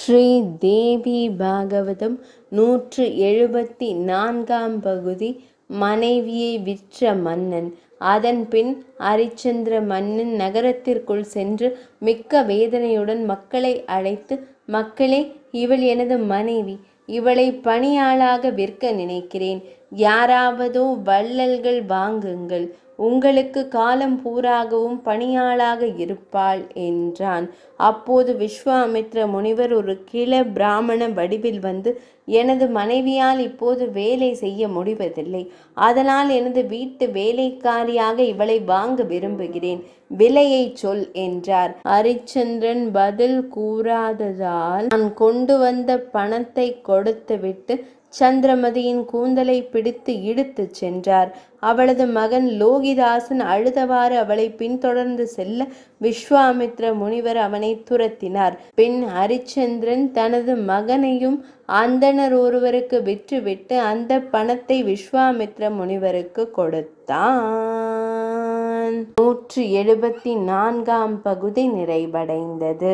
ஸ்ரீ தேவி பாகவதம் 174 பகுதி. மனைவியை விற்ற மன்னன். அதன் பின் அரிச்சந்திர மன்னன் நகரத்திற்குள் சென்று மிக்க வேதனையுடன் மக்களை அழைத்து, மக்களே, இவள் எனது மனைவி. இவளை பணியாளாக விற்க நினைக்கிறேன். யாராவதோ வள்ளல்கள் வாங்குங்கள். உங்களுக்கு காலம் பூராகவும் பணியாளாக இருப்பாள் என்றான். அப்போது விஸ்வாமித்ர முனிவர் ஒரு கிழ பிராமண வடிவில் வந்து, எனது மனைவியால் இப்போது வேலை செய்ய முடிவதில்லை. அதனால் எனது வீட்டு வேலைக்காரியாக இவளை வாங்க விரும்புகிறேன். விலையை சொல் என்றார். அரிச்சந்திரன் பதில் கூறாததால் நான் கொண்டு வந்த பணத்தை கொடுத்துவிட்டு சந்திரமதியின் கூந்தலை பிடித்து இழுத்து சென்றார். அவளது மகன் லோகிதாசன் அழுதவாறு அவளை பின்தொடர்ந்து செல்ல விஸ்வாமித்ர முனிவர் அவனை துரத்தினார். பின் ஹரிச்சந்திரன் தனது மகனையும் அந்தணர் ஒருவருக்கு விற்றுவிட்டு அந்த பணத்தை விஸ்வாமித்ர முனிவருக்கு கொடுத்தான். 174 பகுதி நிறைவடைந்தது.